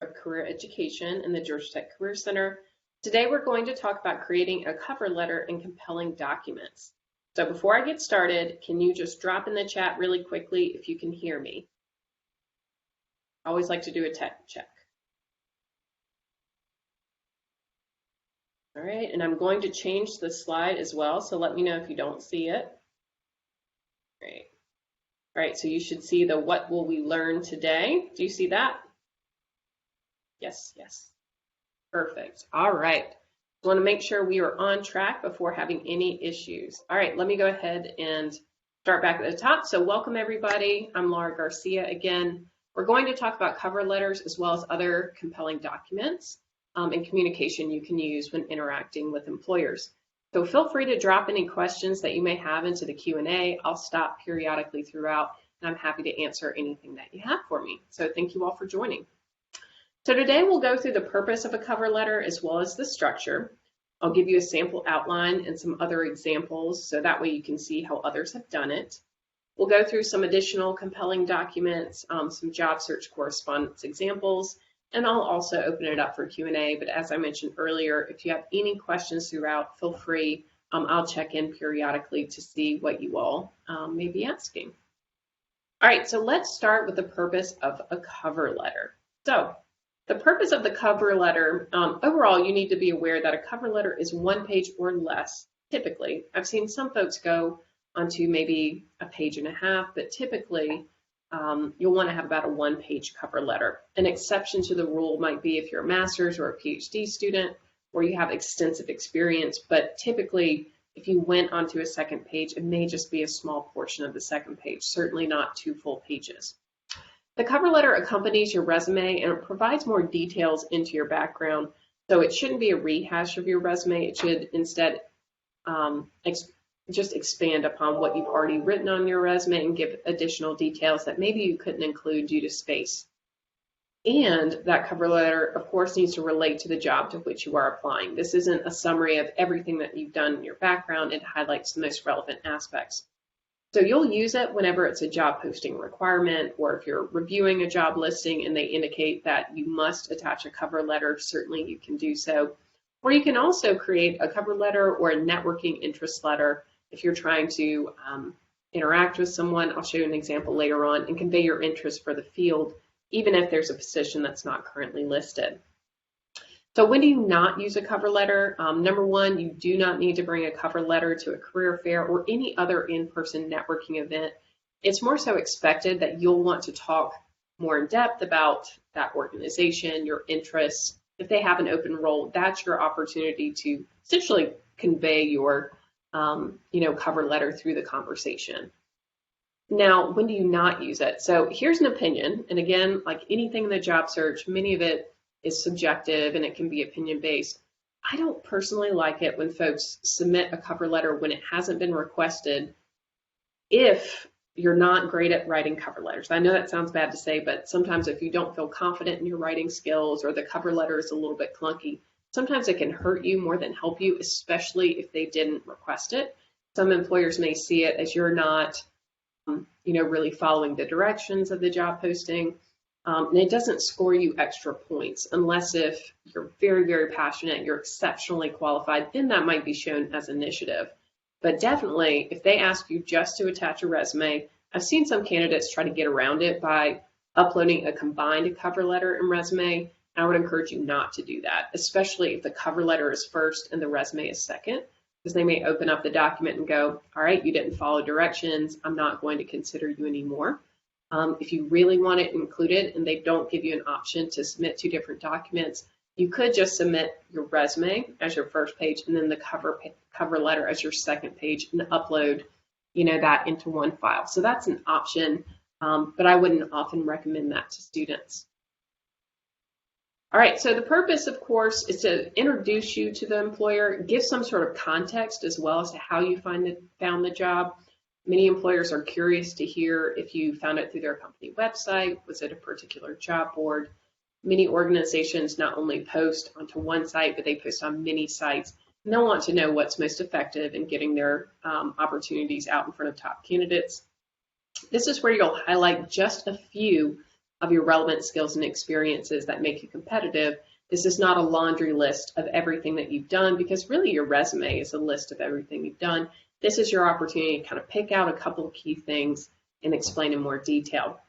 of Career Education in the Georgia Tech Career Center. Today we're going to talk about creating a cover letter and compelling documents. So before I get started, can you just drop in the chat really quickly if you can hear me? I always like to do a tech check. All right, and I'm going to change the slide as well, so let me know if you don't see it. Great. All right, so you should see the what will we learn today. Do you see that? Yes, yes. Perfect. All right. I want to make sure we are on track before having any issues. All right, let me go ahead and start back at the top. So welcome everybody. I'm Laura Garcia again. We're going to talk about cover letters as well as other compelling documents and communication you can use when interacting with employers. So feel free to drop any questions that you may have into the Q&A. I'll stop periodically throughout, and I'm happy to answer anything that you have for me. So thank you all for joining. So today we'll go through the purpose of a cover letter as well as the structure. I'll give you a sample outline and some other examples so that way you can see how others have done it. We'll go through some additional compelling documents, some job search correspondence examples, and I'll also open it up for Q&A. But as I mentioned earlier, if you have any questions throughout, feel free. I'll check in periodically to see what you all may be asking. All right, so let's start with the purpose of a cover letter. So the purpose of the cover letter, overall, you need to be aware that a cover letter is 1 page or less, typically. I've seen some folks go onto maybe a page and a half, but typically you'll want to have about a 1-page cover letter. An exception to the rule might be if you're a master's or a PhD student or you have extensive experience, but typically if you went onto a second page, it may just be a small portion of the second page, certainly not 2 full pages. The cover letter accompanies your resume and it provides more details into your background. So it shouldn't be a rehash of your resume. It should instead just expand upon what you've already written on your resume and give additional details that maybe you couldn't include due to space. And that cover letter, of course, needs to relate to the job to which you are applying. This isn't a summary of everything that you've done in your background. It highlights the most relevant aspects. So you'll use it whenever it's a job posting requirement, or if you're reviewing a job listing and they indicate that you must attach a cover letter, certainly you can do so. Or you can also create a cover letter or a networking interest letter if you're trying to interact with someone. I'll show you an example later on, and convey your interest for the field, even if there's a position that's not currently listed. So when do you not use a cover letter? Number one, you do not need to bring a cover letter to a career fair or any other in-person networking event. It's more so expected that you'll want to talk more in depth about that organization, your interests. If they have an open role, that's your opportunity to essentially convey your cover letter through the conversation. Now, when do you not use it? So here's an opinion. And again, like anything in the job search, many of it is subjective and it can be opinion based. I don't personally like it when folks submit a cover letter when it hasn't been requested if you're not great at writing cover letters. I know that sounds bad to say, but sometimes if you don't feel confident in your writing skills or the cover letter is a little bit clunky, sometimes it can hurt you more than help you, especially if they didn't request it. Some employers may see it as you're not really following the directions of the job posting. And it doesn't score you extra points unless if you're very, very passionate, you're exceptionally qualified, then that might be shown as initiative. But definitely, if they ask you just to attach a resume, I've seen some candidates try to get around it by uploading a combined cover letter and resume. I would encourage you not to do that, especially if the cover letter is first and the resume is second, because they may open up the document and go, all right, you didn't follow directions, I'm not going to consider you anymore. If you really want it included and they don't give you an option to submit 2 different documents, you could just submit your resume as your first page and then the cover letter as your second page and upload that into one file. So that's an option, but I wouldn't often recommend that to students. All right, so the purpose, of course, is to introduce you to the employer, give some sort of context as well as to how you found the job. Many employers are curious to hear if you found it through their company website, was it a particular job board? Many organizations not only post onto one site, but they post on many sites. And they'll want to know what's most effective in getting their opportunities out in front of top candidates. This is where you'll highlight just a few of your relevant skills and experiences that make you competitive. This is not a laundry list of everything that you've done, because really your resume is a list of everything you've done. This is your opportunity to kind of pick out a couple of key things and explain in more detail.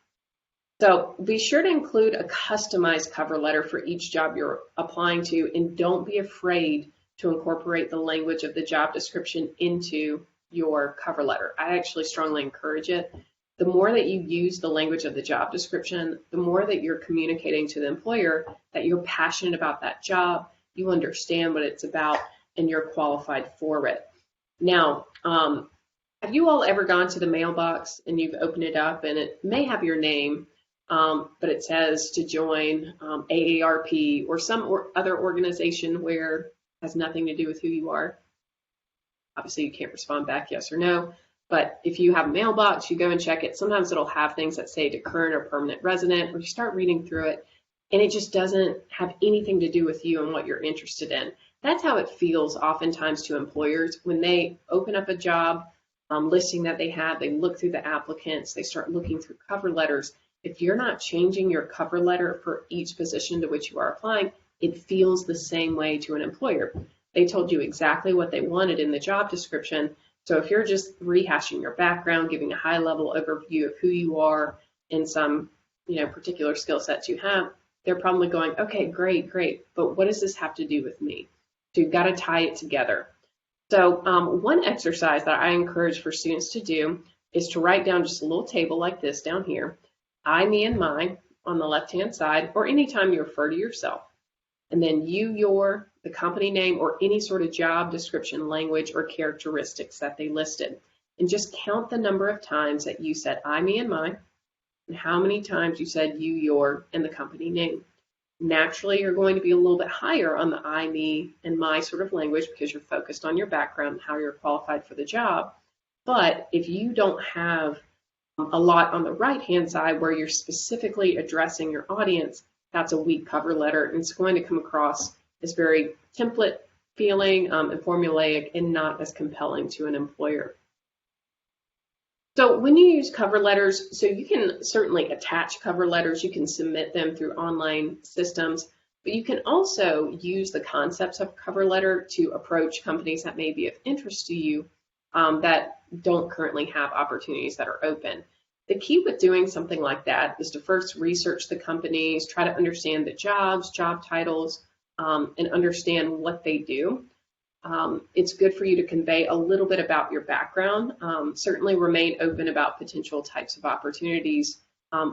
So be sure to include a customized cover letter for each job you're applying to, and don't be afraid to incorporate the language of the job description into your cover letter. I actually strongly encourage it. The more that you use the language of the job description, the more that you're communicating to the employer that you're passionate about that job, you understand what it's about, and you're qualified for it. Now, have you all ever gone to the mailbox and you've opened it up and it may have your name, but it says to join AARP or some other organization where it has nothing to do with who you are? Obviously, you can't respond back yes or no, but if you have a mailbox, you go and check it. Sometimes it'll have things that say to current or permanent resident, or you start reading through it, and it just doesn't have anything to do with you and what you're interested in. That's how it feels oftentimes to employers when they open up a job listing that they have, they look through the applicants, they start looking through cover letters. If you're not changing your cover letter for each position to which you are applying, it feels the same way to an employer. They told you exactly what they wanted in the job description. So if you're just rehashing your background, giving a high-level overview of who you are and some, particular skill sets you have, they're probably going, okay, great, but what does this have to do with me? So you've got to tie it together. So one exercise that I encourage for students to do is to write down just a little table like this down here, I, me, and mine on the left-hand side, or anytime you refer to yourself. And then you, your, the company name, or any sort of job description language or characteristics that they listed. And just count the number of times that you said I, me, and mine, and how many times you said you, your, and the company name. Naturally, you're going to be a little bit higher on the I, me, and my sort of language because you're focused on your background and how you're qualified for the job. But if you don't have a lot on the right-hand side where you're specifically addressing your audience, that's a weak cover letter, and it's going to come across as very template feeling and formulaic and not as compelling to an employer. So when you use cover letters, so you can certainly attach cover letters, you can submit them through online systems, but you can also use the concepts of cover letter to approach companies that may be of interest to you that don't currently have opportunities that are open. The key with doing something like that is to first research the companies, try to understand the jobs, job titles, and understand what they do. It's good for you to convey a little bit about your background. Certainly remain open about potential types of opportunities.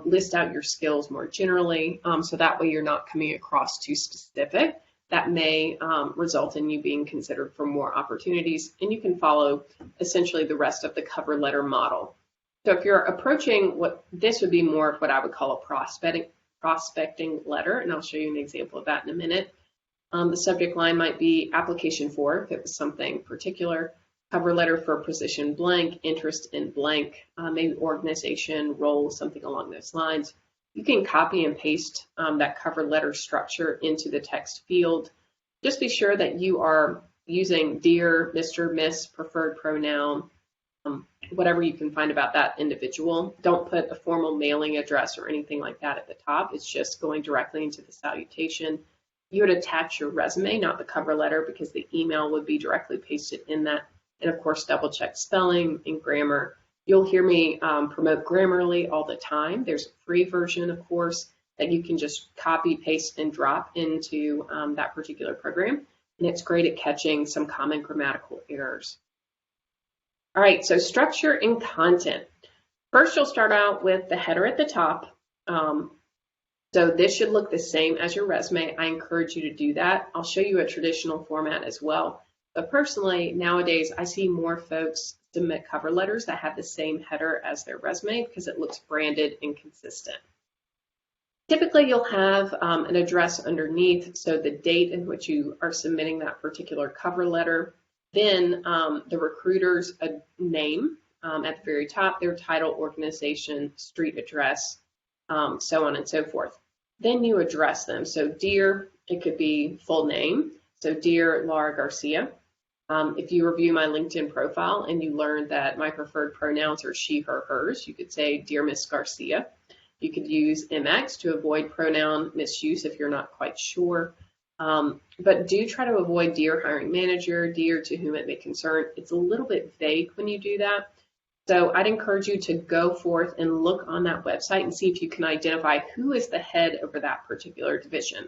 List out your skills more generally, so that way you're not coming across too specific. That may result in you being considered for more opportunities, and you can follow essentially the rest of the cover letter model. So if you're approaching this would be more of what I would call a prospecting letter, and I'll show you an example of that in a minute. The subject line might be application for, if it was something particular, cover letter for position blank, interest in blank, maybe organization, role, something along those lines. You can copy and paste that cover letter structure into the text field. Just be sure that you are using dear, Mr., Miss, preferred pronoun, whatever you can find about that individual. Don't put a formal mailing address or anything like that at the top. It's just going directly into the salutation. You would attach your resume, not the cover letter, because the email would be directly pasted in that. And of course, double check spelling and grammar. You'll hear me promote Grammarly all the time. There's a free version, of course, that you can just copy, paste, and drop into that particular program. And it's great at catching some common grammatical errors. All right, so structure and content. First, you'll start out with the header at the top. So this should look the same as your resume. I encourage you to do that. I'll show you a traditional format as well. But personally, nowadays, I see more folks submit cover letters that have the same header as their resume because it looks branded and consistent. Typically, you'll have an address underneath, so the date in which you are submitting that particular cover letter. Then the recruiter's name at the very top, their title, organization, street address, so on and so forth. Then you address them. So dear, it could be full name. So dear Laura Garcia. If you review my LinkedIn profile and you learn that my preferred pronouns are she, her, hers, you could say dear Miss Garcia. You could use MX to avoid pronoun misuse if you're not quite sure. But do try to avoid dear hiring manager, dear to whom it may concern. It's a little bit vague when you do that. So I'd encourage you to go forth and look on that website and see if you can identify who is the head over that particular division.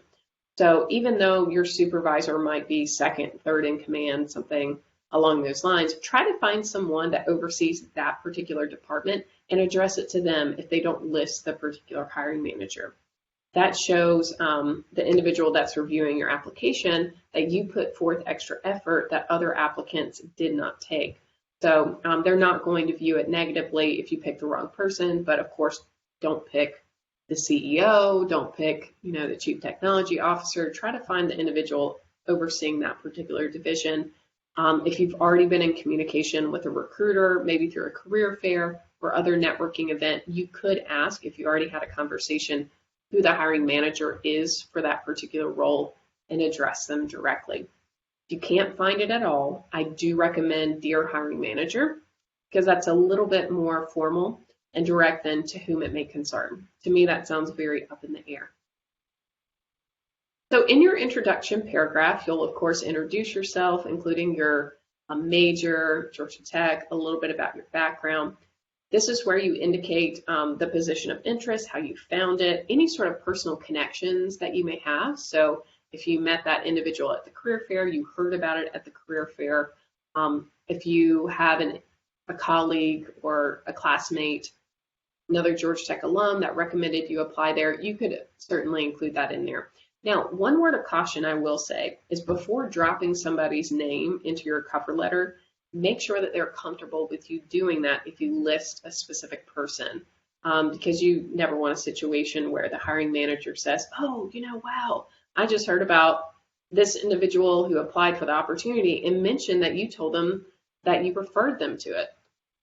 So even though your supervisor might be second, third in command, something along those lines, try to find someone that oversees that particular department and address it to them if they don't list the particular hiring manager. That shows the individual that's reviewing your application that you put forth extra effort that other applicants did not take. So they're not going to view it negatively if you pick the wrong person, but of course, don't pick the CEO, don't pick, the chief technology officer. Try to find the individual overseeing that particular division. If you've already been in communication with a recruiter, maybe through a career fair or other networking event, you could ask, if you already had a conversation, who the hiring manager is for that particular role and address them directly. If you can't find it at all, I do recommend Dear Hiring Manager, because that's a little bit more formal and direct than to whom it may concern. To me, that sounds very up in the air. So in your introduction paragraph, you'll of course introduce yourself, including your major, Georgia Tech, a little bit about your background. This is where you indicate the position of interest, how you found it, any sort of personal connections that you may have. So if you met that individual at the career fair, you heard about it at the career fair. If you have a colleague or a classmate, another Georgia Tech alum that recommended you apply there, you could certainly include that in there. Now, one word of caution I will say is before dropping somebody's name into your cover letter, make sure that they're comfortable with you doing that if you list a specific person, because you never want a situation where the hiring manager says, oh, wow, I just heard about this individual who applied for the opportunity and mentioned that you told them that you referred them to it.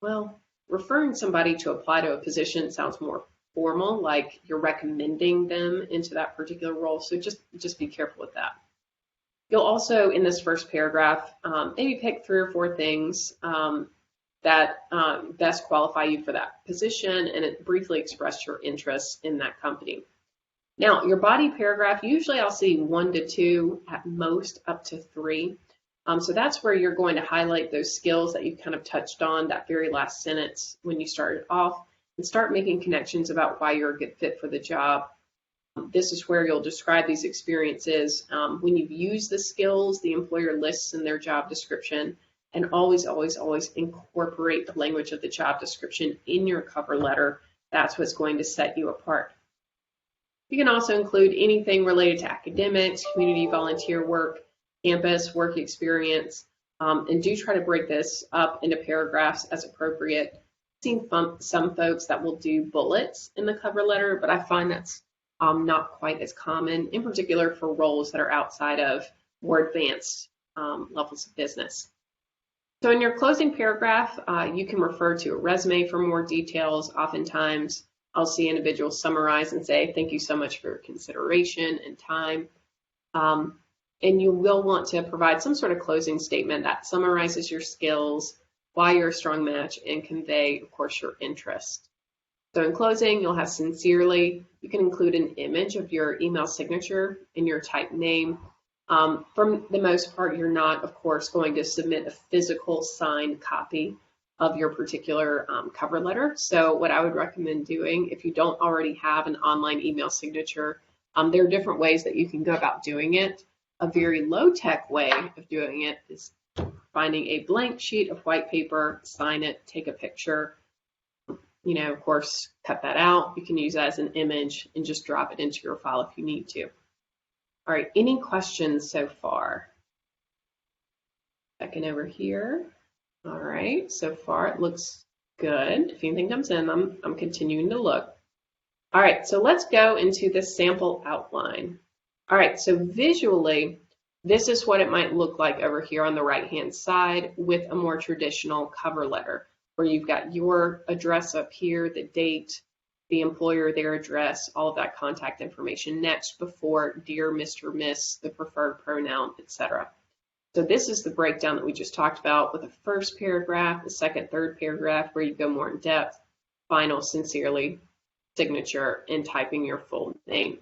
Well, referring somebody to apply to a position sounds more formal, like you're recommending them into that particular role. So just be careful with that. You'll also, in this first paragraph, maybe pick 3 or 4 things that best qualify you for that position and briefly express your interest in that company. Now, your body paragraph, usually I'll see 1 to 2, at most up to 3. So that's where you're going to highlight those skills that you kind of touched on, that very last sentence when you started off, and start making connections about why you're a good fit for the job. This is where you'll describe these experiences when you've used the skills the employer lists in their job description, and always, always, always incorporate the language of the job description in your cover letter. That's what's going to set you apart. You can also include anything related to academics, community volunteer work, campus work experience, and do try to break this up into paragraphs as appropriate. I've seen some folks that will do bullets in the cover letter, but I find that's not quite as common, in particular for roles that are outside of more advanced levels of business. So in your closing paragraph, you can refer to a resume for more details. Oftentimes, I'll see individuals summarize and say, thank you so much for your consideration and time. And you will want to provide some sort of closing statement that summarizes your skills, why you're a strong match, and convey, of course, your interest. So in closing, you'll have sincerely. You can include an image of your email signature and your type name. For the most part, you're not, of course, going to submit a physical signed copy of your particular cover letter. So what I would recommend doing, if you don't already have an online email signature, there are different ways that you can go about doing it. A very low-tech way of doing it is finding a blank sheet of white paper, sign it, take a picture, of course, cut that out. You can use that as an image and just drop it into your file if you need to. All right, any questions so far? Checking over here. All right, so far it looks good. If anything comes in, I'm continuing to look. All right, so let's go into the sample outline. All right, so visually, this is what it might look like over here on the right-hand side with a more traditional cover letter, where you've got your address up here, the date, the employer, their address, all of that contact information next before dear Mr., Miss, the preferred pronoun, etc. So this is the breakdown that we just talked about with the first paragraph, the second, third paragraph, where you go more in depth, final, sincerely, signature and typing your full name.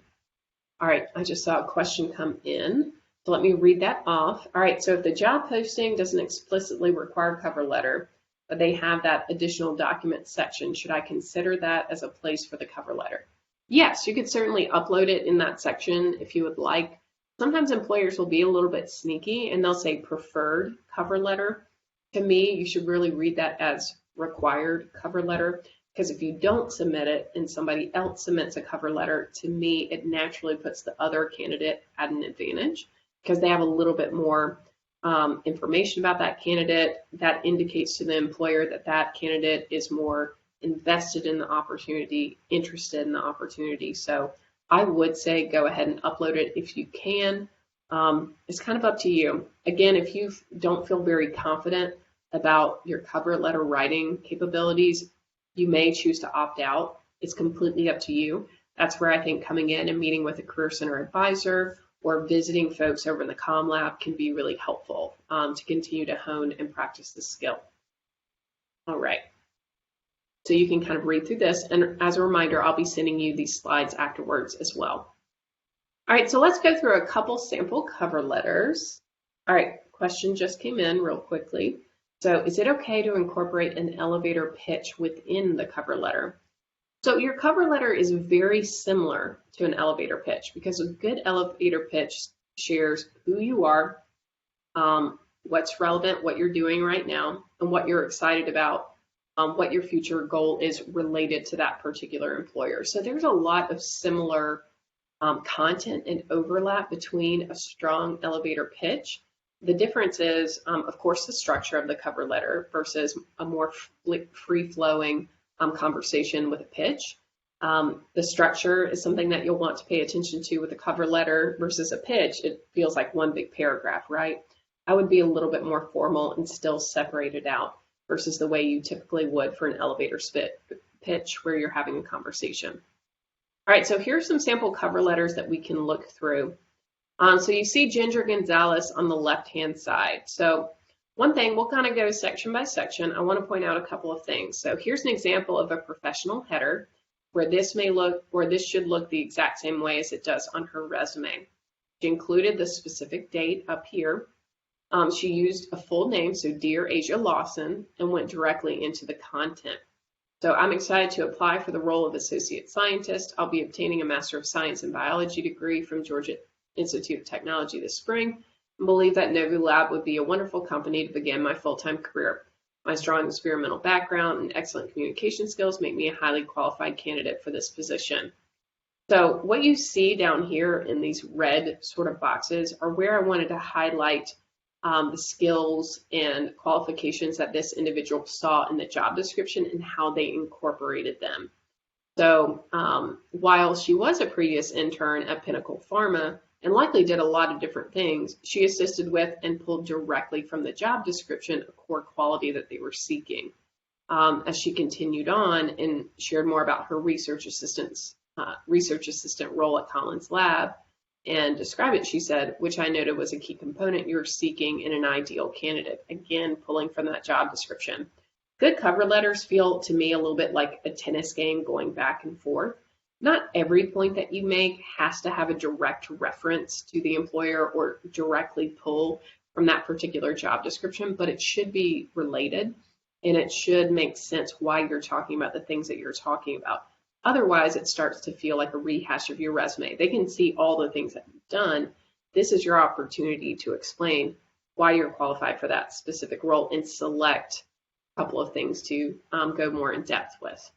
All right, I just saw a question come in. So let me read that off. All right, so if the job posting doesn't explicitly require cover letter, but they have that additional document section, should I consider that as a place for the cover letter? Yes, you could certainly upload it in that section if you would like. Sometimes employers will be a little bit sneaky and they'll say preferred cover letter. To me, you should really read that as required cover letter, because if you don't submit it and somebody else submits a cover letter, to me, it naturally puts the other candidate at an advantage because they have a little bit more information about that candidate that indicates to the employer that that candidate is more invested in the opportunity, interested in the opportunity. So I would say go ahead and upload it if you can. It's kind of up to you. Again, if you don't feel very confident about your cover letter writing capabilities, you may choose to opt out. It's completely up to you. That's where I think coming in and meeting with a Career Center advisor or visiting folks over in the Comm Lab can be really helpful to continue to hone and practice the skill. All right. So you can kind of read through this. And as a reminder, I'll be sending you these slides afterwards as well. All right, so let's go through a couple sample cover letters. All right, question just came in real quickly. So is it okay to incorporate an elevator pitch within the cover letter? So your cover letter is very similar to an elevator pitch because a good elevator pitch shares who you are, what's relevant, what you're doing right now, and what you're excited about, what your future goal is related to that particular employer. So there's a lot of similar content and overlap between a strong elevator pitch. The difference is, of course, the structure of the cover letter versus a more free-flowing conversation with a pitch. The structure is something that you'll want to pay attention to with a cover letter versus a pitch. It feels like one big paragraph, right? I would be a little bit more formal and still separate it out versus the way you typically would for an elevator pitch where you're having a conversation. All right, so here's some sample cover letters that we can look through. So you see Ginger Gonzalez on the left-hand side. So one thing, we'll kind of go section by section. I want to point out a couple of things. So here's an example of a professional header where this should look the exact same way as it does on her resume. She included the specific date up here. She used a full name, so Dear Asia Lawson, and went directly into the content. So I'm excited to apply for the role of Associate Scientist. I'll be obtaining a Master of Science in Biology degree from Georgia Institute of Technology this spring, and believe that Novu Lab would be a wonderful company to begin my full-time career. My strong experimental background and excellent communication skills make me a highly qualified candidate for this position. So what you see down here in these red sort of boxes are where I wanted to highlight the skills and qualifications that this individual saw in the job description and how they incorporated them. So while she was a previous intern at Pinnacle Pharma and likely did a lot of different things, she assisted with and pulled directly from the job description a core quality that they were seeking. As she continued on and shared more about her research assistant role at Collins Lab and described it, she said, which I noted was a key component you're seeking in an ideal candidate. Again, pulling from that job description. Good cover letters feel to me a little bit like a tennis game going back and forth. Not every point that you make has to have a direct reference to the employer or directly pull from that particular job description, but it should be related and it should make sense why you're talking about the things that you're talking about. Otherwise, it starts to feel like a rehash of your resume. They can see all the things that you've done. This is your opportunity to explain why you're qualified for that specific role and select a couple of things to go more in depth with.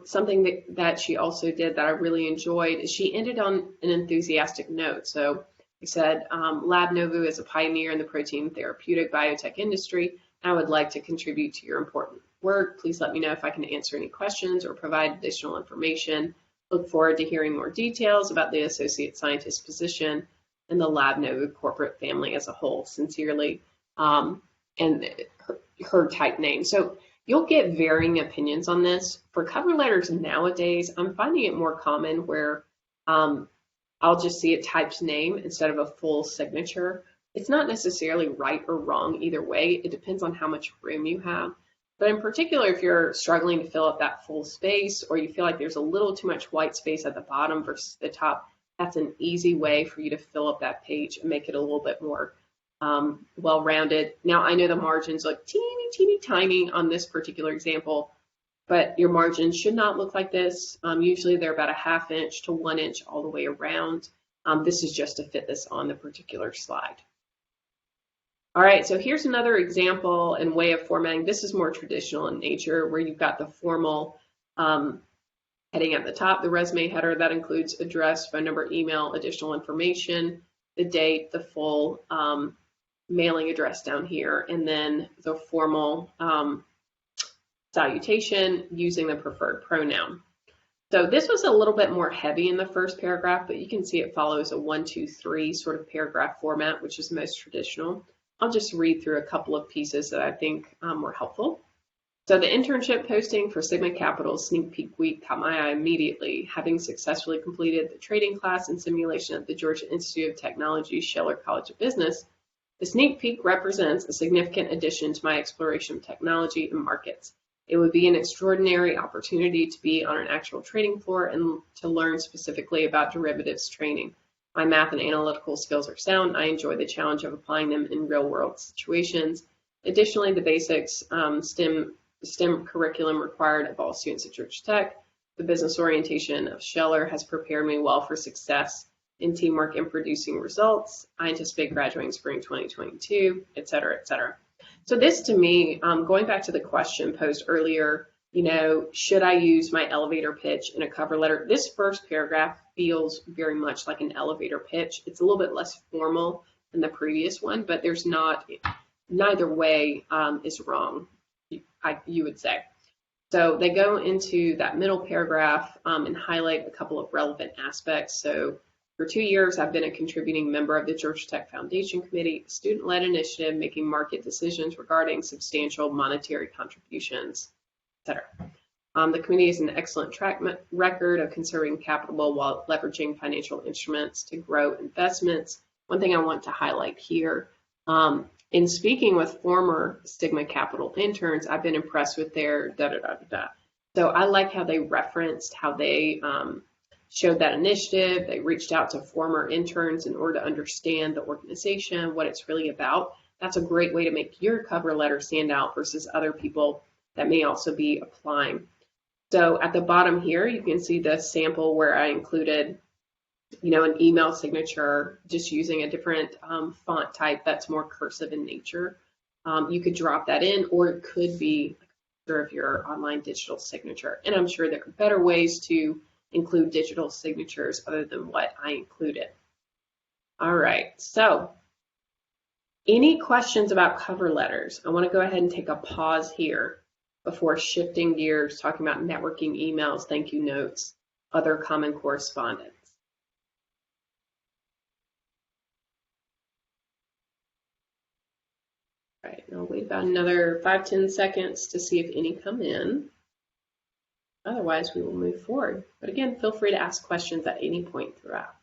Something that she also did that I really enjoyed is she ended on an enthusiastic note. So he said, Lab Novu is a pioneer in the protein therapeutic biotech industry. I would like to contribute to your important work. Please let me know if I can answer any questions or provide additional information. Look forward to hearing more details about the associate scientist position and the Lab Novu corporate family as a whole. Sincerely, and her type name. So you'll get varying opinions on this. For cover letters nowadays, I'm finding it more common where I'll just see a typed name instead of a full signature. It's not necessarily right or wrong either way. It depends on how much room you have. But in particular, if you're struggling to fill up that full space, or you feel like there's a little too much white space at the bottom versus the top, that's an easy way for you to fill up that page and make it a little bit more well-rounded. Now, I know the margins look teeny, teeny, tiny on this particular example, but your margins should not look like this. Usually they're about a 1/2 inch to 1 inch all the way around. This is just to fit this on the particular slide. All right, so here's another example and way of formatting. This is more traditional in nature, where you've got the formal heading at the top, the resume header that includes address, phone number, email, additional information, the date, the full mailing address down here, and then the formal salutation using the preferred pronoun. So this was a little bit more heavy in the first paragraph, but you can see it follows a 1, 2, 3 sort of paragraph format, which is most traditional. I'll just read through a couple of pieces that I think were helpful. So the internship posting for Sigma Capital's Sneak Peek Week caught my eye immediately. Having successfully completed the trading class and simulation at the Georgia Institute of Technology Scheller College of Business, the Sneak Peek represents a significant addition to my exploration of technology and markets. It would be an extraordinary opportunity to be on an actual trading floor and to learn specifically about derivatives trading. My math and analytical skills are sound. I enjoy the challenge of applying them in real-world situations. Additionally, the basics STEM curriculum required of all students at Georgia Tech. The business orientation of Scheller has prepared me well for success in teamwork and producing results. I anticipate graduating spring 2022, et cetera, et cetera. So this to me, going back to the question posed earlier, should I use my elevator pitch in a cover letter? This first paragraph feels very much like an elevator pitch. It's a little bit less formal than the previous one, but there's neither way is wrong, you would say. So they go into that middle paragraph and highlight a couple of relevant aspects. So for 2 years, I've been a contributing member of the Georgia Tech Foundation Committee, a student-led initiative making market decisions regarding substantial monetary contributions, etc. The committee has an excellent track record of conserving capital while leveraging financial instruments to grow investments. One thing I want to highlight here, in speaking with former Sigma Capital interns, I've been impressed with their da-da-da-da-da. So I like how they referenced how they showed that initiative. They reached out to former interns in order to understand the organization, what it's really about. That's a great way to make your cover letter stand out versus other people that may also be applying. So at the bottom here, you can see the sample where I included, an email signature, just using a different font type that's more cursive in nature. You could drop that in, or it could be a picture of your online digital signature. And I'm sure there are better ways to include digital signatures other than what I included. All right, so any questions about cover letters? I want to go ahead and take a pause here before shifting gears, talking about networking emails, thank you notes, other common correspondence. All right, I'll wait about another 5-10 seconds to see if any come in. Otherwise, we will move forward. But again, feel free to ask questions at any point throughout.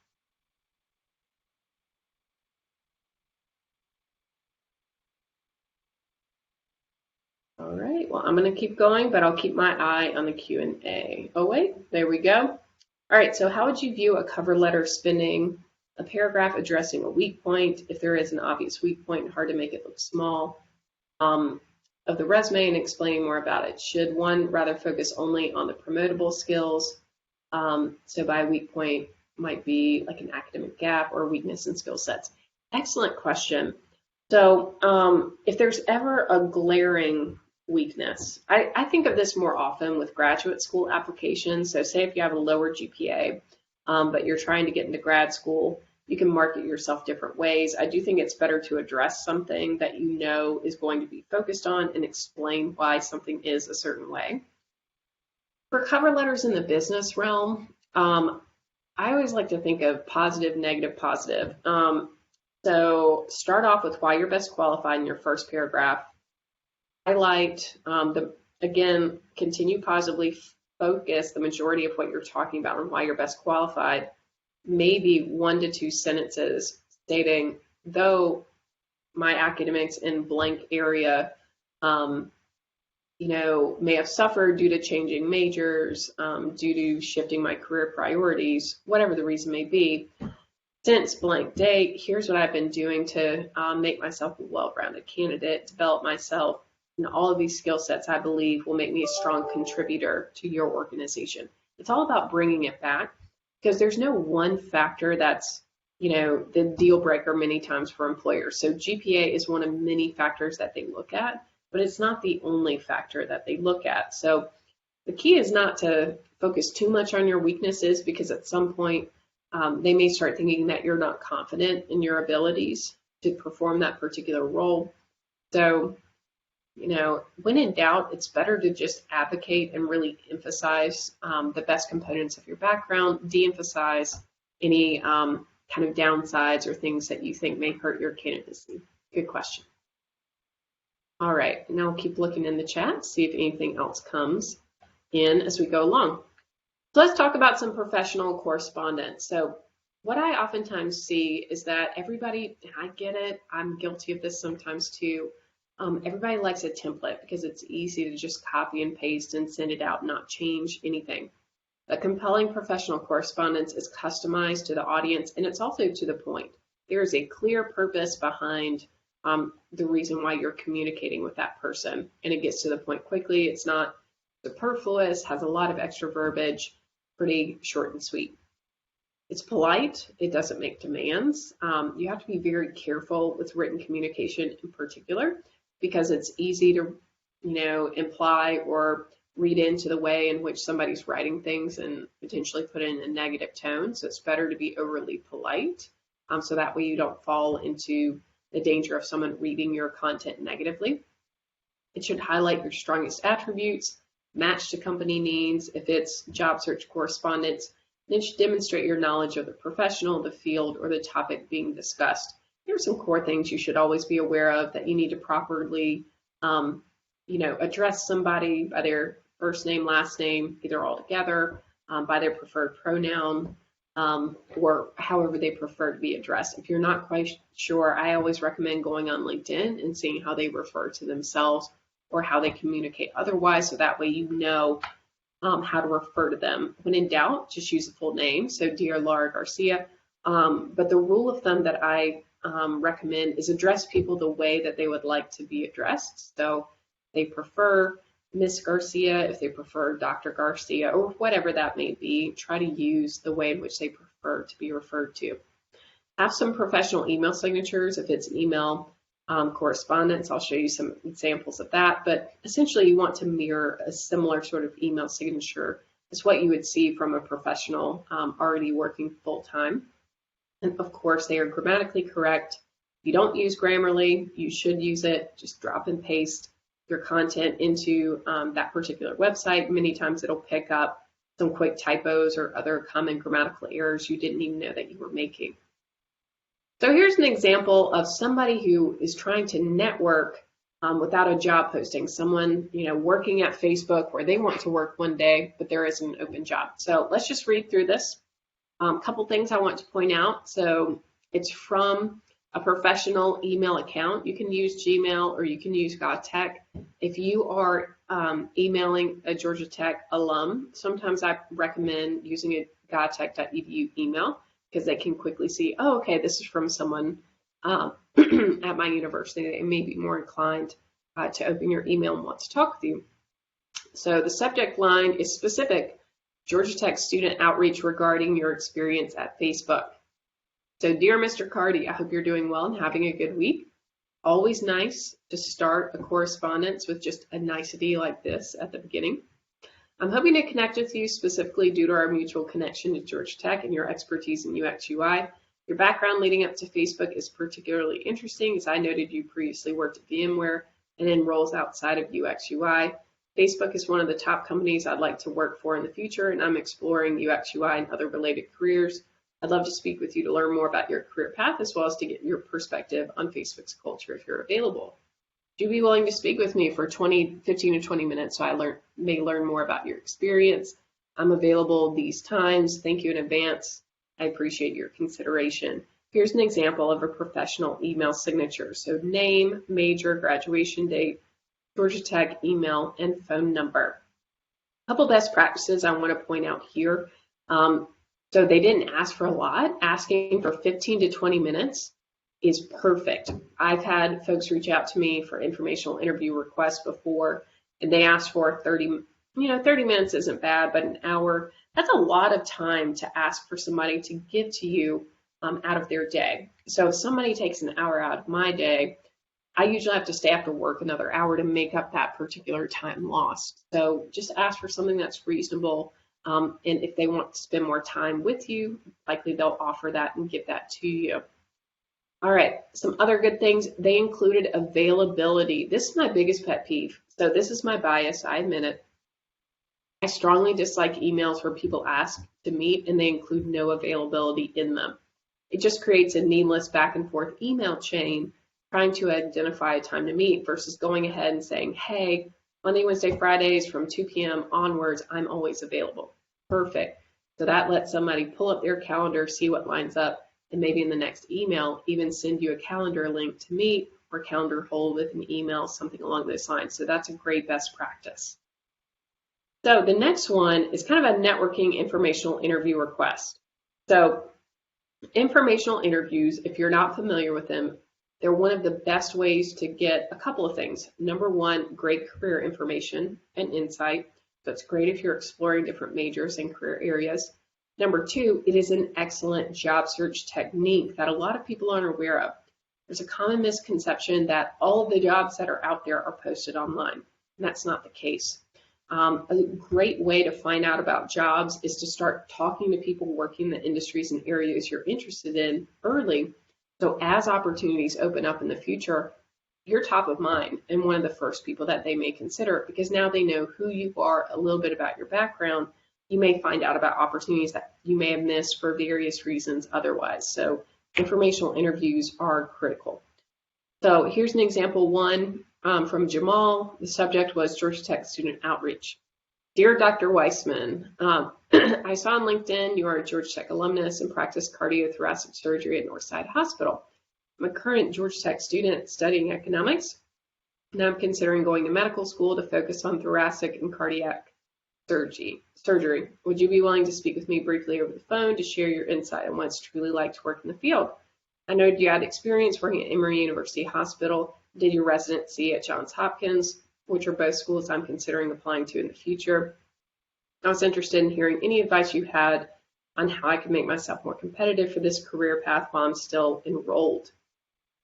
All right, well, I'm going to keep going, but I'll keep my eye on the Q&A. Oh, wait, there we go. All right, so how would you view a cover letter spending a paragraph addressing a weak point, if there is an obvious weak point, hard to make it look small, of the resume and explaining more about it? Should one rather focus only on the promotable skills? So by weak point might be like an academic gap or weakness in skill sets. Excellent question. So if there's ever a glaring weakness, I think of this more often with graduate school applications. So say if you have a lower GPA, but you're trying to get into grad school, you can market yourself different ways. I do think it's better to address something that you know is going to be focused on and explain why something is a certain way. For cover letters in the business realm, I always like to think of positive, negative, positive. So start off with why you're best qualified in your first paragraph. Highlight, again, continue positively, focus the majority of what you're talking about on why you're best qualified. Maybe 1 to 2 sentences stating, though my academics in blank area, may have suffered due to changing majors, due to shifting my career priorities, whatever the reason may be. Since blank date, here's what I've been doing to make myself a well-rounded candidate, develop myself, and all of these skill sets I believe will make me a strong contributor to your organization. It's all about bringing it back, because there's no one factor that's the deal breaker many times for employers. So GPA is one of many factors that they look at, but it's not the only factor that they look at. So the key is not to focus too much on your weaknesses, because at some point they may start thinking that you're not confident in your abilities to perform that particular role. So, when in doubt, it's better to just advocate and really emphasize the best components of your background, de-emphasize any kind of downsides or things that you think may hurt your candidacy. Good question. All right, now I'll keep looking in the chat, see if anything else comes in as we go along. So let's talk about some professional correspondence. So what I oftentimes see is that everybody, and I get it, I'm guilty of this sometimes too, everybody likes a template because it's easy to just copy and paste and send it out and not change anything. A compelling professional correspondence is customized to the audience, and it's also to the point. There is a clear purpose behind the reason why you're communicating with that person, and it gets to the point quickly. It's not superfluous, has a lot of extra verbiage, pretty short and sweet. It's polite, it doesn't make demands. You have to be very careful with written communication in particular, because it's easy to imply or read into the way in which somebody's writing things and potentially put it in a negative tone. So it's better to be overly polite, so that way you don't fall into the danger of someone reading your content negatively. It should highlight your strongest attributes, match to company needs. If it's job search correspondence, then it should demonstrate your knowledge of the professional, the field, or the topic being discussed. Here are some core things you should always be aware of that you need to properly address somebody by their first name, last name, either all together, by their preferred pronoun, or however they prefer to be addressed. If you're not quite sure, I always recommend going on LinkedIn and seeing how they refer to themselves or how they communicate otherwise, so that way you know how to refer to them. When in doubt, just use the full name. So dear Laura Garcia. But the rule of thumb that I recommend is address people the way that they would like to be addressed. So they prefer Miss Garcia, if they prefer Dr. Garcia, or whatever that may be, try to use the way in which they prefer to be referred to. Have some professional email signatures. If it's email correspondence, I'll show you some examples of that, but essentially you want to mirror a similar sort of email signature as what you would see from a professional already working full-time. And of course, they are grammatically correct. If you don't use Grammarly, you should use it. Just drop and paste your content into that particular website. Many times it'll pick up some quick typos or other common grammatical errors you didn't even know that you were making. So here's an example of somebody who is trying to network without a job posting. Someone working at Facebook where they want to work one day, but there isn't an open job. So let's just read through this. Couple things I want to point out. So it's from a professional email account. You can use Gmail or you can use GovTech. If you are emailing a Georgia Tech alum, sometimes I recommend using a govtech.edu email, because they can quickly see, oh, okay, this is from someone at my university. They may be more inclined to open your email and want to talk with you. So the subject line is specific: Georgia Tech student outreach regarding your experience at Facebook. So dear Mr. Cardy, I hope you're doing well and having a good week. Always nice to start a correspondence with just a nicety like this at the beginning. I'm hoping to connect with you specifically due to our mutual connection to Georgia Tech and your expertise in UX UI. Your background leading up to Facebook is particularly interesting, as I noted you previously worked at VMware and in roles outside of UX UI. Facebook is one of the top companies I'd like to work for in the future, and I'm exploring UX UI and other related careers. I'd love to speak with you to learn more about your career path, as well as to get your perspective on Facebook's culture if you're available. Would you be willing to speak with me for 15 to 20 minutes so I may learn more about your experience? I'm available these times. Thank you in advance. I appreciate your consideration. Here's an example of a professional email signature. So name, major, graduation date, Georgia Tech email and phone number. A couple best practices I want to point out here. So they didn't ask for a lot. Asking for 15 to 20 minutes is perfect. I've had folks reach out to me for informational interview requests before, and they asked for 30, 30 minutes isn't bad, but an hour, that's a lot of time to ask for somebody to give to you out of their day. So if somebody takes an hour out of my day, I usually have to stay after work another hour to make up that particular time lost. So just ask for something that's reasonable. And if they want to spend more time with you, likely they'll offer that and give that to you. All right, some other good things. They included availability. This is my biggest pet peeve. So this is my bias, I admit it. I strongly dislike emails where people ask to meet and they include no availability in them. It just creates a needless back and forth email chain trying to identify a time to meet versus going ahead and saying, hey, Monday, Wednesday, Fridays from 2 p.m. onwards, I'm always available. Perfect. So that lets somebody pull up their calendar, see what lines up, and maybe in the next email, even send you a calendar link to meet or calendar hold with an email, something along those lines. So that's a great best practice. So the next one is kind of a networking informational interview request. So informational interviews, if you're not familiar with them, they're one of the best ways to get a couple of things. Number one, great career information and insight. So it's great if you're exploring different majors and career areas. Number two, it is an excellent job search technique that a lot of people aren't aware of. There's a common misconception that all of the jobs that are out there are posted online, and that's not the case. A great way to find out about jobs is to start talking to people working in the industries and areas you're interested in early. So as opportunities open up in the future, you're top of mind and one of the first people that they may consider because now they know who you are, a little bit about your background. You may find out about opportunities that you may have missed for various reasons otherwise. So informational interviews are critical. So here's an example one from Jamal. The subject was Georgia Tech student outreach. Dear Dr. Weissman, I saw on LinkedIn you are a Georgia Tech alumnus and practice cardiothoracic surgery at Northside Hospital. I'm a current Georgia Tech student studying economics, and I'm considering going to medical school to focus on thoracic and cardiac surgery. Would you be willing to speak with me briefly over the phone to share your insight on what it's truly like to work in the field? I know you had experience working at Emory University Hospital, did your residency at Johns Hopkins, which are both schools I'm considering applying to in the future. I was interested in hearing any advice you had on how I could make myself more competitive for this career path while I'm still enrolled.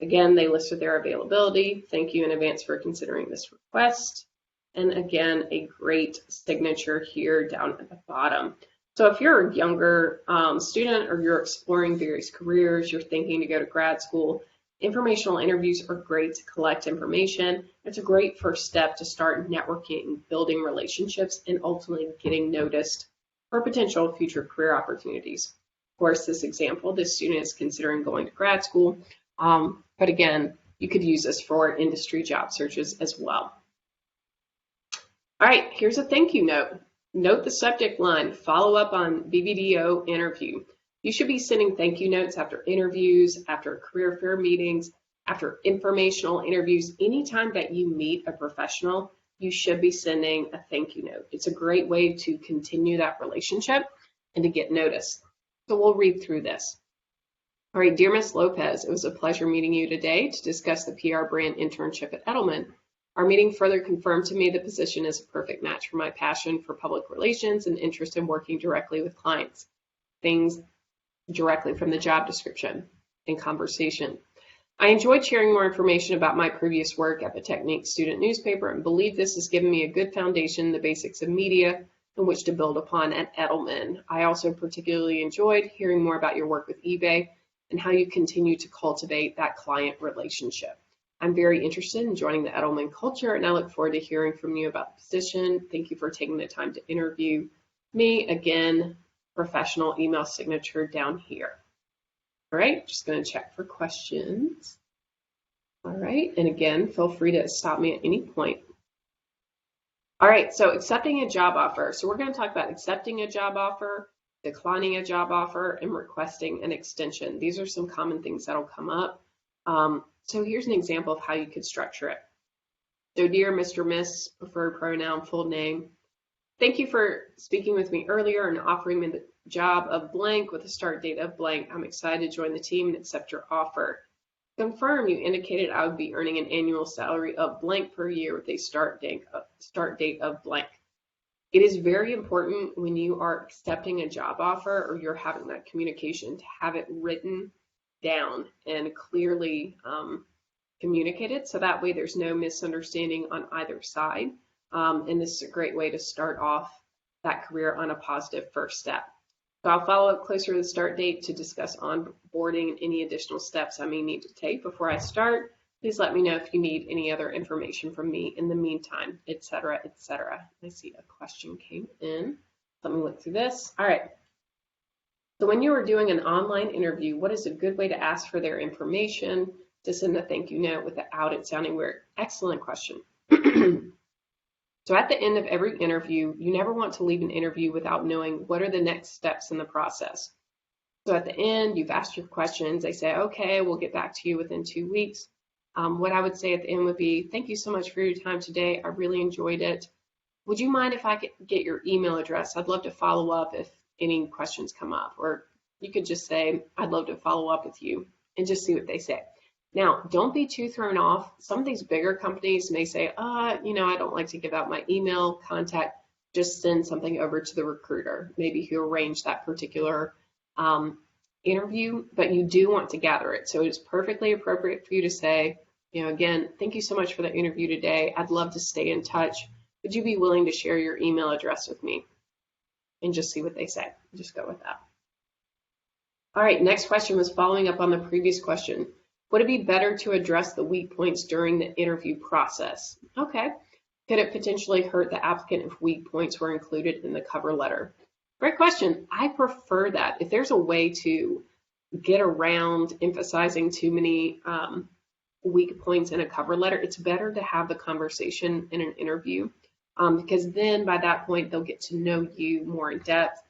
Again, they listed their availability. Thank you in advance for considering this request. And again, a great signature here down at the bottom. So if you're a younger student or you're exploring various careers, you're thinking to go to grad school, informational interviews are great to collect information. It's a great first step to start networking, building relationships, and ultimately getting noticed for potential future career opportunities. Of course, this example, this student is considering going to grad school, but again, you could use this for industry job searches as well. All right, here's a thank you note. Note the subject line, follow up on BBDO interview. You should be sending thank you notes after interviews, after career fair meetings, after informational interviews. Anytime that you meet a professional, you should be sending a thank you note. It's a great way to continue that relationship and to get noticed. So we'll read through this. All right, dear Ms. Lopez, it was a pleasure meeting you today to discuss the PR brand internship at Edelman. Our meeting further confirmed to me the position is a perfect match for my passion for public relations and interest in working directly with clients. Things directly from the job description and conversation. I enjoyed sharing more information about my previous work at the Technique student newspaper and believe this has given me a good foundation, the basics of media in which to build upon at Edelman. I also particularly enjoyed hearing more about your work with eBay and how you continue to cultivate that client relationship. I'm very interested in joining the Edelman culture, and I look forward to hearing from you about the position. Thank you for taking the time to interview me. Again, professional email signature down here. All right, just going to check for questions. All right, and again, feel free to stop me at any point. All right, so accepting a job offer. So we're going to talk about accepting a job offer, declining a job offer, and requesting an extension. These are some common things that'll come up. So here's an example of how you could structure it. So dear Mr. Miss, preferred pronoun, full name. Thank you for speaking with me earlier and offering me the job of blank with a start date of blank. I'm excited to join the team and accept your offer. Confirm you indicated I would be earning an annual salary of blank per year with a start date of blank. It is very important when you are accepting a job offer or you're having that communication to have it written down and clearly communicated, so that way there's no misunderstanding on either side. And this is a great way to start off that career on a positive first step. So I'll follow up closer to the start date to discuss onboarding and any additional steps I may need to take before I start. Please let me know if you need any other information from me in the meantime, etc., etc. I see a question came in. Let me look through this. All right. So when you are doing an online interview, what is a good way to ask for their information, to send a thank you note without it sounding weird? Excellent question. So at the end of every interview, you never want to leave an interview without knowing what are the next steps in the process. So at the end, you've asked your questions. They say, okay, we'll get back to you within 2 weeks. What I would say at the end would be, thank you so much for your time today. I really enjoyed it. Would you mind if I could get your email address? I'd love to follow up if any questions come up. Or you could just say, I'd love to follow up with you and just see what they say. Now, don't be too thrown off. Some of these bigger companies may say, I don't like to give out my email contact. Just send something over to the recruiter, maybe who arranged that particular interview, but you do want to gather it. So it is perfectly appropriate for you to say, again, thank you so much for the interview today. I'd love to stay in touch. Would you be willing to share your email address with me? And just see what they say. Just go with that. All right, next question was following up on the previous question. Would it be better to address the weak points during the interview process? Okay. Could it potentially hurt the applicant if weak points were included in the cover letter? Great question. I prefer that. If there's a way to get around emphasizing too many weak points in a cover letter, it's better to have the conversation in an interview because then by that point, they'll get to know you more in depth.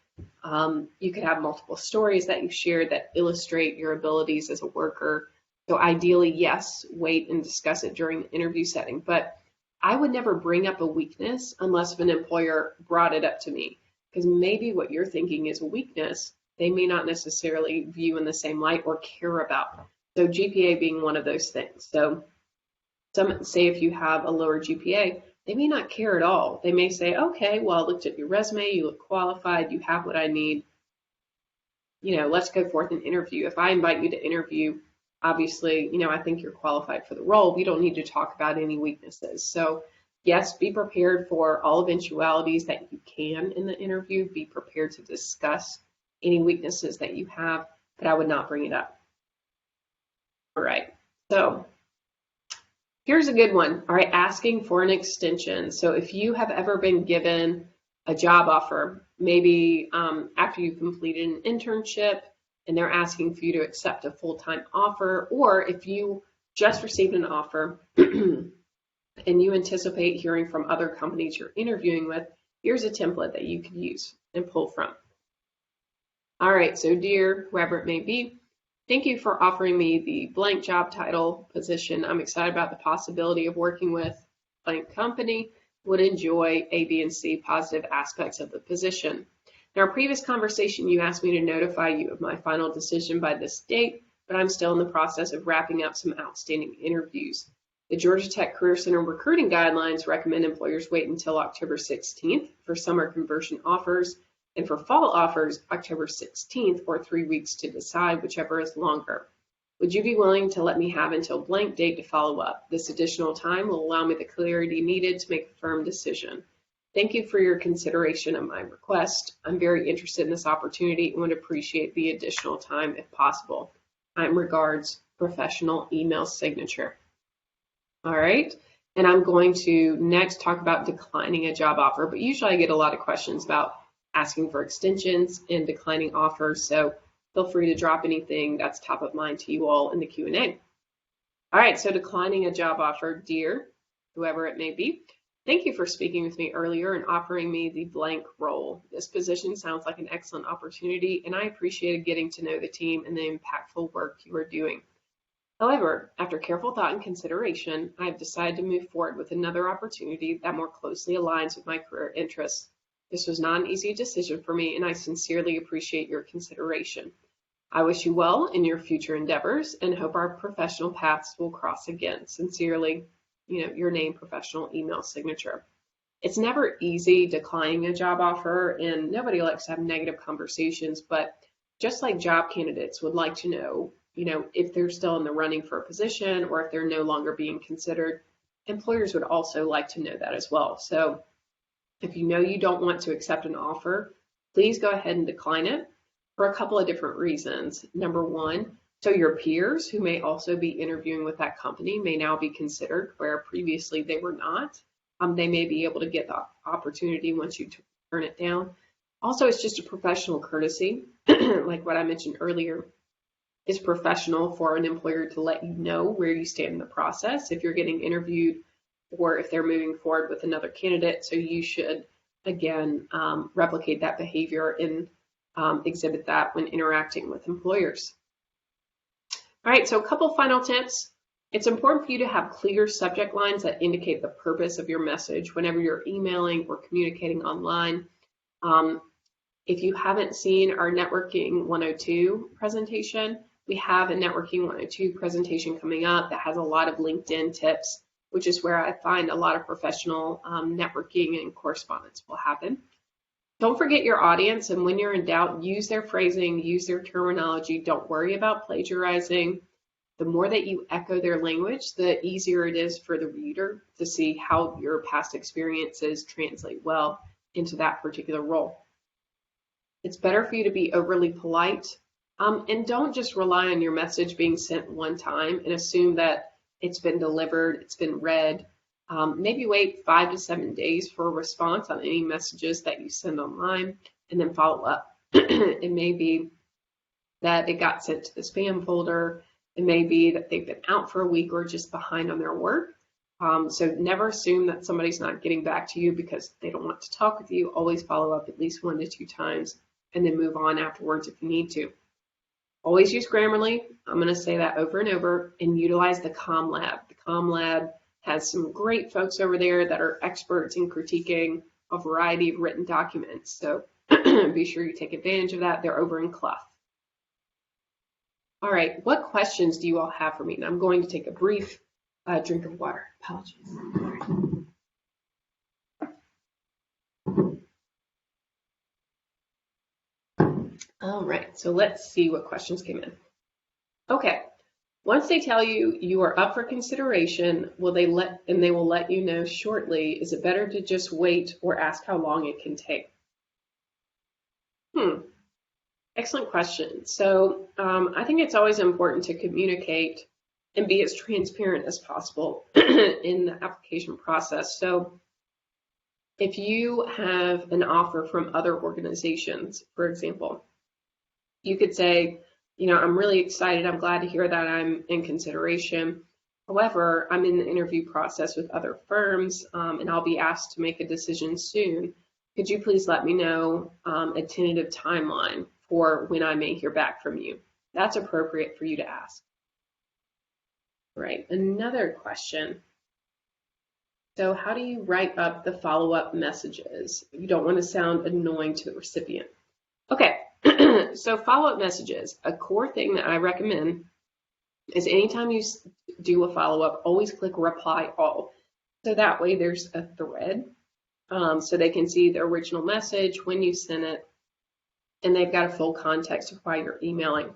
You could have multiple stories that you've shared that illustrate your abilities as a worker. So ideally, yes, wait and discuss it during the interview setting. But I would never bring up a weakness unless if an employer brought it up to me. Because maybe what you're thinking is a weakness, they may not necessarily view in the same light or care about. So GPA being one of those things. So some say if you have a lower GPA, they may not care at all. They may say, okay, well, I looked at your resume, you look qualified, you have what I need. Let's go forth and interview. If I invite you to interview, obviously, I think you're qualified for the role. We don't need to talk about any weaknesses. So yes, be prepared for all eventualities that you can in the interview. Be prepared to discuss any weaknesses that you have, but I would not bring it up. All right, so here's a good one. All right, asking for an extension. So if you have ever been given a job offer, maybe after you've completed an internship, and they're asking for you to accept a full-time offer, or if you just received an offer and you anticipate hearing from other companies you're interviewing with, here's a template that you can use and pull from. All right, so dear whoever it may be, thank you for offering me the blank job title position. I'm excited about the possibility of working with blank company, would enjoy A, B, and C positive aspects of the position. In our previous conversation, you asked me to notify you of my final decision by this date, but I'm still in the process of wrapping up some outstanding interviews. The Georgia Tech Career Center recruiting guidelines recommend employers wait until October 16th for summer conversion offers, and for fall offers, October 16th or 3 weeks to decide, whichever is longer. Would you be willing to let me have until blank date to follow up? This additional time will allow me the clarity needed to make a firm decision. Thank you for your consideration of my request. I'm very interested in this opportunity and would appreciate the additional time if possible. Kind regards, professional email signature. All right, and I'm going to next talk about declining a job offer, but usually I get a lot of questions about asking for extensions and declining offers, so feel free to drop anything that's top of mind to you all in the Q&A. All right, so declining a job offer, dear whoever it may be. Thank you for speaking with me earlier and offering me the blank role. This position sounds like an excellent opportunity, and I appreciated getting to know the team and the impactful work you are doing. However, after careful thought and consideration, I have decided to move forward with another opportunity that more closely aligns with my career interests. This was not an easy decision for me, and I sincerely appreciate your consideration. I wish you well in your future endeavors and hope our professional paths will cross again. Sincerely, your name, professional email signature. It's never easy declining a job offer, and nobody likes to have negative conversations, but just like job candidates would like to know, if they're still in the running for a position or if they're no longer being considered, employers would also like to know that as well. So if you know you don't want to accept an offer, please go ahead and decline it for a couple of different reasons. Number one, so your peers who may also be interviewing with that company may now be considered where previously they were not. They may be able to get the opportunity once you turn it down. Also, it's just a professional courtesy, like what I mentioned earlier. It's professional for an employer to let you know where you stand in the process if you're getting interviewed or if they're moving forward with another candidate. So you should, again, replicate that behavior and exhibit that when interacting with employers. All right, so a couple final tips. It's important for you to have clear subject lines that indicate the purpose of your message whenever you're emailing or communicating online. If you haven't seen our Networking 102 presentation, we have a Networking 102 presentation coming up that has a lot of LinkedIn tips, which is where I find a lot of professional networking and correspondence will happen. Don't forget your audience, and when you're in doubt, use their phrasing, use their terminology. Don't worry about plagiarizing. The more that you echo their language, the easier it is for the reader to see how your past experiences translate well into that particular role. It's better for you to be overly polite, and don't just rely on your message being sent one time and assume that it's been delivered, it's been read. Maybe wait 5 to 7 days for a response on any messages that you send online and then follow up. It may be that it got sent to the spam folder. It may be that they've been out for a week or just behind on their work. So never assume that somebody's not getting back to you because they don't want to talk with you. Always follow up at least 1 to 2 times and then move on afterwards if you need to. Always use Grammarly. I'm going to say that over and over, and utilize the COM Lab. The COM Lab has some great folks over there that are experts in critiquing a variety of written documents. So be sure you take advantage of that. They're over in Clough. All right, what questions do you all have for me? And I'm going to take a brief drink of water. Apologies. All right, so let's see what questions came in. Okay, once they tell you you are up for consideration, they will let you know shortly, is it better to just wait or ask how long it can take? Excellent question. So I think it's always important to communicate and be as transparent as possible in the application process. So if you have an offer from other organizations, for example, you could say, I'm really excited. I'm glad to hear that I'm in consideration. However, I'm in the interview process with other firms, and I'll be asked to make a decision soon. Could you please let me know a tentative timeline for when I may hear back from you? That's appropriate for you to ask. All right, another question. So how do you write up the follow-up messages? You don't want to sound annoying to the recipient. Okay, so follow-up messages. A core thing that I recommend is anytime you do a follow-up, always click reply all. So that way there's a thread, so they can see the original message, when you sent it, and they've got a full context of why you're emailing.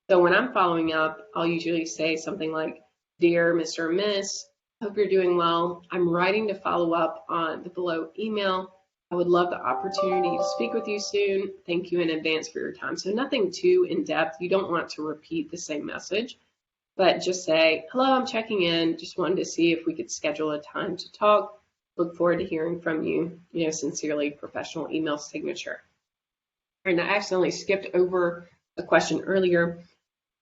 So when I'm following up, I'll usually say something like, Dear Mr. or Miss, hope you're doing well. I'm writing to follow up on the below email. I would love the opportunity to speak with you soon. Thank you in advance for your time. So nothing too in-depth. You don't want to repeat the same message, but just say, hello, I'm checking in. Just wanted to see if we could schedule a time to talk. Look forward to hearing from you. Sincerely, professional email signature. And I accidentally skipped over a question earlier.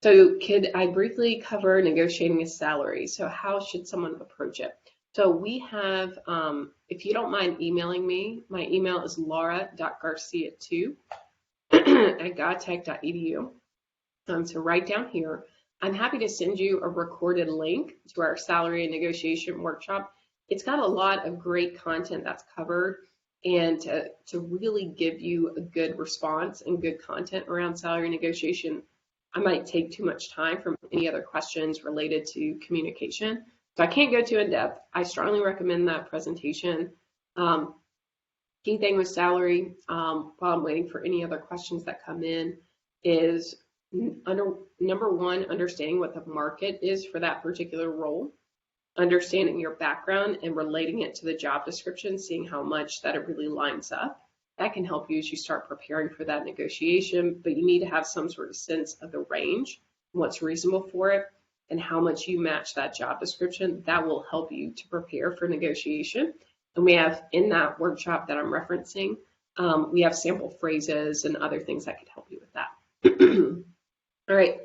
So could I briefly cover negotiating a salary? So how should someone approach it? So we have, if you don't mind emailing me, my email is laura.garcia2 at godtech.edu. So write down here, I'm happy to send you a recorded link to our salary and negotiation workshop. It's got a lot of great content that's covered, and to really give you a good response and good content around salary negotiation, I might take too much time from any other questions related to communication. So I can't go too in depth. I strongly recommend that presentation. Key thing with salary, while I'm waiting for any other questions that come in, is number one, understanding what the market is for that particular role, understanding your background and relating it to the job description, seeing how much that it really lines up. That can help you as you start preparing for that negotiation, but you need to have some sort of sense of the range, what's reasonable for it, and how much you match that job description. That will help you to prepare for negotiation. And we have in that workshop that I'm referencing, we have sample phrases and other things that could help you with that. All right.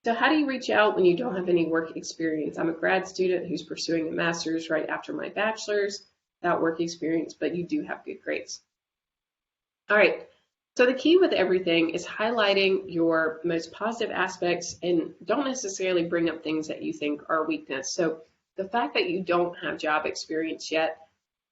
So how do you reach out when you don't have any work experience? I'm a grad student who's pursuing a master's right after my bachelor's without work experience, but you do have good grades. All right. So the key with everything is highlighting your most positive aspects and don't necessarily bring up things that you think are a weakness. So the fact that you don't have job experience yet,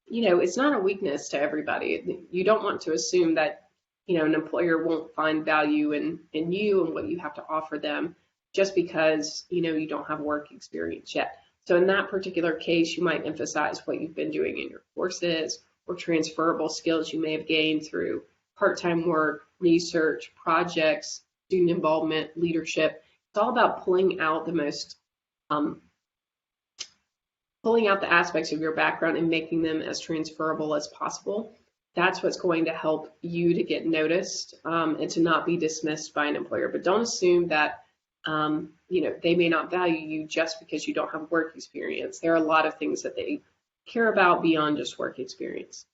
it's not a weakness to everybody. You don't want to assume that, an employer won't find value in you and what you have to offer them just because, you don't have work experience yet. So in that particular case, you might emphasize what you've been doing in your courses or transferable skills you may have gained through part-time work, research, projects, student involvement, leadership. It's all about pulling out the aspects of your background and making them as transferable as possible. That's what's going to help you to get noticed and to not be dismissed by an employer. But don't assume that they may not value you just because you don't have work experience. There are a lot of things that they care about beyond just work experience.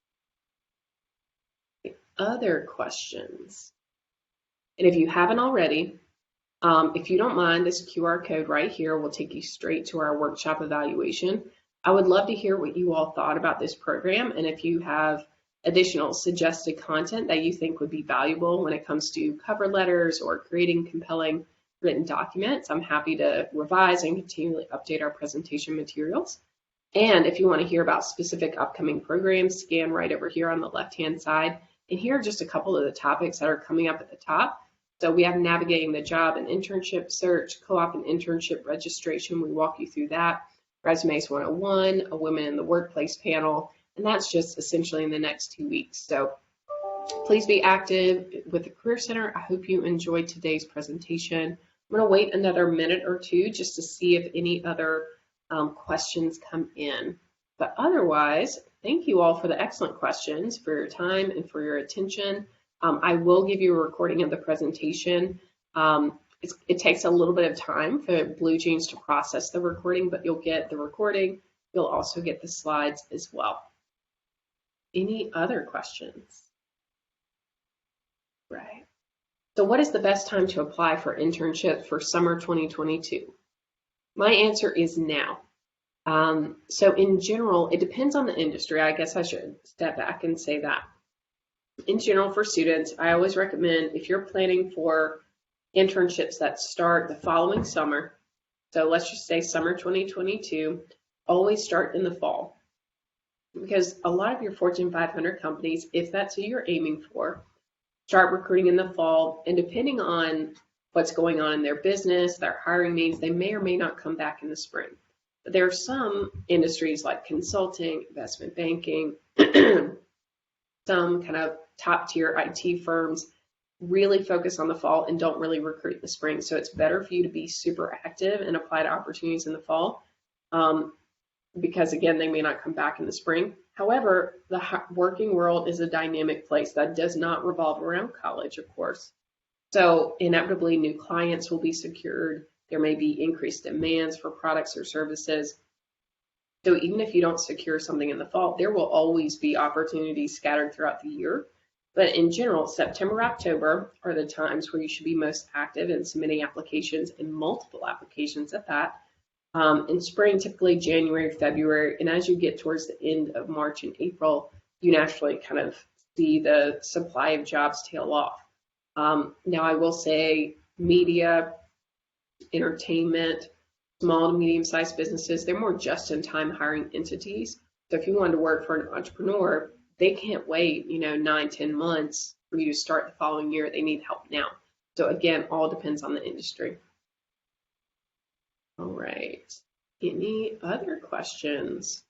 Other questions? And if you haven't already, if you don't mind, this QR code right here will take you straight to our workshop evaluation. I would love to hear what you all thought about this program, and if you have additional suggested content that you think would be valuable when it comes to cover letters or creating compelling written documents, I'm happy to revise and continually update our presentation materials. And if you want to hear about specific upcoming programs, scan right over here on the left-hand side. And here are just a couple of the topics that are coming up at the top. So we have navigating the job and internship search, co-op and internship registration. We walk you through that. Resumes 101, a Women in the Workplace panel, and that's just essentially in the next 2 weeks. So please be active with the Career Center. I hope you enjoyed today's presentation. I'm going to wait another minute or two just to see if any other questions come in. But otherwise, thank you all for the excellent questions, for your time and for your attention. I will give you a recording of the presentation. It takes a little bit of time for BlueJeans to process the recording, but you'll get the recording. You'll also get the slides as well. Any other questions? Right. So what is the best time to apply for internships for summer 2022? My answer is now. So in general, it depends on the industry. I guess I should step back and say that. In general, for students, I always recommend if you're planning for internships that start the following summer, so let's just say summer 2022, always start in the fall. Because a lot of your Fortune 500 companies, if that's who you're aiming for, start recruiting in the fall, and depending on what's going on in their business, their hiring needs, they may or may not come back in the spring. But there are some industries like consulting, investment banking, some kind of top tier IT firms really focus on the fall and don't really recruit in the spring. So it's better for you to be super active and apply to opportunities in the fall because, again, they may not come back in the spring. However, the working world is a dynamic place that does not revolve around college, of course. So inevitably, new clients will be secured. There may be increased demands for products or services. So even if you don't secure something in the fall, there will always be opportunities scattered throughout the year. But in general, September, October are the times where you should be most active in submitting applications, and multiple applications at that. In spring, typically January, February, and as you get towards the end of March and April, you naturally kind of see the supply of jobs tail off. Now, I will say media, entertainment, small to medium-sized businesses, they're more just-in-time hiring entities. So if you wanted to work for an entrepreneur, they can't wait, 9, 10 months for you to start the following year. They need help now. So again, all depends on the industry. All right. Any other questions?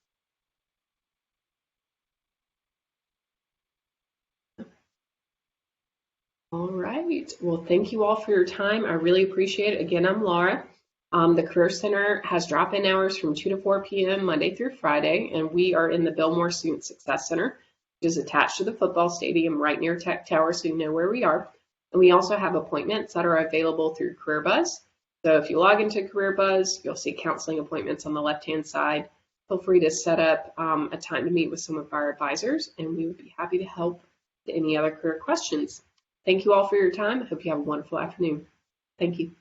All right. Well, thank you all for your time. I really appreciate it. Again, I'm Laura. The Career Center has drop-in hours from 2 to 4 p.m. Monday through Friday, and we are in the Biltmore Student Success Center, which is attached to the football stadium right near Tech Tower, so you know where we are. And we also have appointments that are available through CareerBuzz. So if you log into CareerBuzz, you'll see counseling appointments on the left-hand side. Feel free to set up a time to meet with some of our advisors, and we would be happy to help with any other career questions. Thank you all for your time. I hope you have a wonderful afternoon. Thank you.